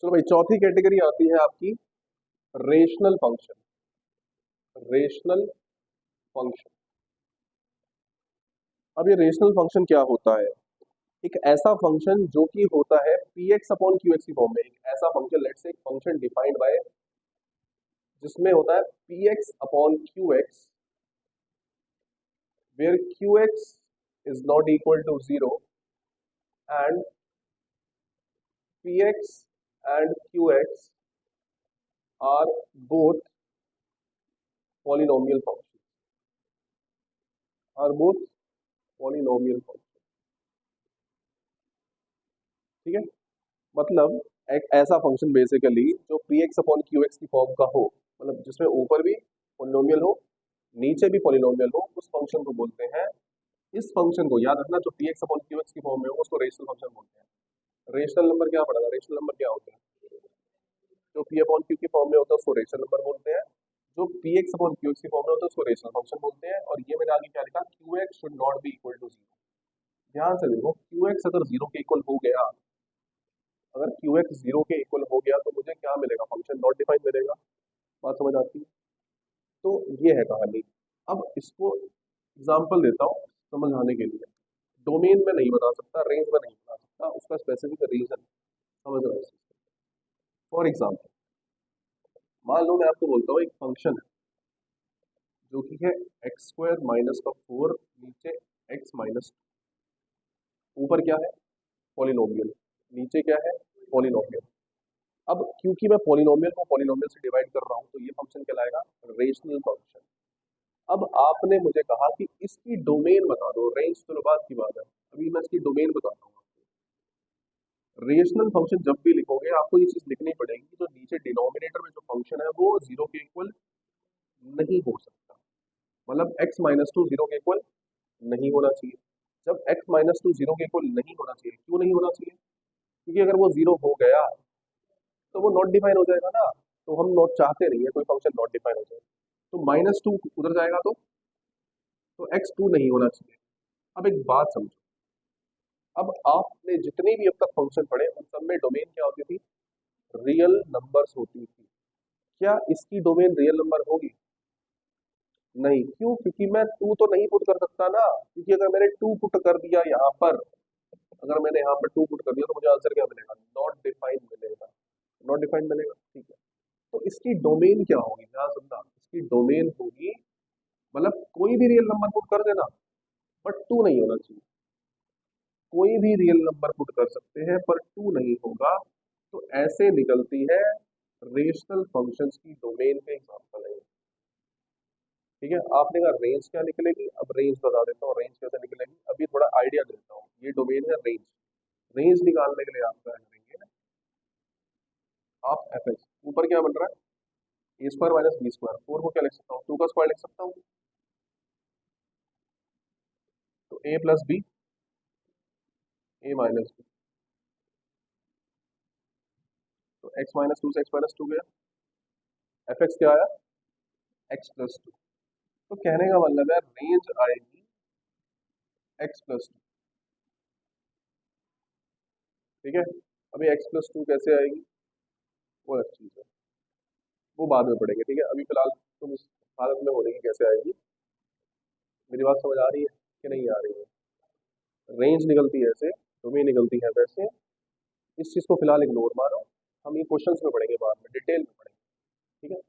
चलो भाई, चौथी कैटेगरी आती है आपकी रेशनल फंक्शन। Rational function. अब ये रेशनल फंक्शन क्या होता है? एक ऐसा फंक्शन जो कि होता है P X upon Q X की फॉर्म में। एक ऐसा फंक्शन, लेट्स से एक फंक्शन डिफाइंड बाय, जिसमें होता है P X upon Q X, where Q X is not equal to zero and P X and Q X are both polynomial function. Are both polynomial function. ठीक है, मतलब एक ऐसा function basically जो P X upon Q X की form का हो, मतलब जिसमें ऊपर भी पॉलिनोमियल हो, नीचे भी पॉलिनोमियल हो, उस फंक्शन को बोलते हैं। इस फंक्शन को याद रखना, जो P X upon Q X की फॉर्म में हो उसको रेशनल फंक्शन बोलते हैं। रेशनल नंबर क्या पड़ेगा? रेशनल नंबर क्या होता है? जो पी अपॉन क्यू की फॉर्म में होता है उसको रेशनल नंबर बोलते हैं। जो P X upon Q X की फॉर्म में होता है उसको रेशनल फंक्शन बोलते हैं। और ये मैंने आगे क्या लिखा, Q X should not be equal to zero. ध्यान से देखो, क्यू एक्स अगर जीरो के इक्वल हो गया, अगर क्यू एक्स जीरो के इक्वल हो गया तो मुझे क्या मिलेगा? फंक्शन नॉट डिफाइंड मिलेगा। बात समझ आती है? तो ये है कहानी। अब इसको एग्जाम्पल देता हूँ समझाने के लिए। डोमेन में नहीं बता सकता, रेंज में नहीं बता सकता, उसका स्पेसिफिक रीजन समझ रहा है। फॉर एग्जाम्पल, मान लो मैं आपको बोलता हूँ एक फंक्शन है जो कि है एक्स स्क्वायर माइनस का फोर, नीचे एक्स माइनस, ऊपर क्या है? पॉलिनोमियल, नीचे क्या है? पॉलिनोमियल। अब क्योंकि मैं पॉलिनोमियल को पॉलिनोमियल से डिवाइड कर रहा हूँ तो ये फंक्शन कहलाएगा रेशनल फंक्शन। अब आपने मुझे कहा कि इसकी डोमेन बता दो, रेंज तो बात की बात है, अभी मैं इसकी डोमेन बताता हूँ आपको। रेशनल फंक्शन जब भी लिखोगे आपको ये चीज लिखनी पड़ेगी, जो नीचे डिनोमिनेटर में जो फंक्शन है वो जीरो के इक्वल नहीं हो सकता। मतलब x माइनस टू जीरो के इक्वल नहीं होना चाहिए। जब x माइनस टू जीरो के इक्वल नहीं होना चाहिए, क्यों नहीं होना चाहिए? क्योंकि अगर वो जीरो हो गया तो वो नॉट डिफाइन हो जाएगा ना। तो हम नॉट चाहते नहीं है कोई फंक्शन नॉट डिफाइन हो जाए। तो माइनस टू उधर जाएगा तो एक्स टू नहीं होना चाहिए। अब एक बात समझो, अब आपने जितने भी अब तक फंक्शन पढ़े उन सब में डोमेन क्या होती थी? रियल नंबर्स होती थी। क्या इसकी डोमेन रियल नंबर होगी? नहीं। क्यों? क्योंकि मैं टू तो नहीं पुट कर सकता ना। क्योंकि अगर मैंने टू पुट कर दिया यहाँ पर, अगर मैंने यहाँ पर टू पुट कर दिया तो मुझे आंसर क्या मिलेगा? नॉट डिफाइंड मिलेगा। नॉट डिफाइंड मिलेगा, ठीक है। तो इसकी डोमेन क्या होगी? ध्यान सुनना, इसकी डोमेन होगी, मतलब कोई भी रियल नंबर पुट कर देना बट टू नहीं होना चाहिए। कोई भी रियल नंबर पुट कर सकते हैं पर टू नहीं होगा। तो ऐसे निकलती है रेशनल फंक्शंस की डोमेन के एग्जांपल है। ठीक है, आपने कहा रेंज क्या निकलेगी, अब रेंज बता देता हूँ रेंज कैसे निकलेगी। अभी थोड़ा आइडिया देता हूँ, ये डोमेन है रेंज। रेंज निकालने के लिए आप क्या करेंगे? आप एफ एक्स, ऊपर क्या बन रहा है? A square minus B square, four को क्या लिख सकता हूँ? टू का स्क्वायर लिख सकता हूँ। तो ए प्लस बी, ए माइनस बी, तो एक्स माइनस टू से एक्स माइनस टू गया, एफ एक्स क्या आया? X plus two. तो कहने का मतलब है रेंज आएगी एक्स प्लस टू। ठीक है, अभी एक्स प्लस टू कैसे आएगी वो अलग चीज है, वो बाद में पढ़ेंगे। ठीक है, अभी फिलहाल तुम इस हालत में होने की कैसे आएगी। मेरी बात समझ आ रही है कि नहीं आ रही है? रेंज निकलती है ऐसे, डोमेन निकलती है वैसे। इस चीज को फिलहाल इग्नोर मारो, हम ये क्वेश्चंस में पढ़ेंगे बाद में, डिटेल में पढ़ेंगे। ठीक है।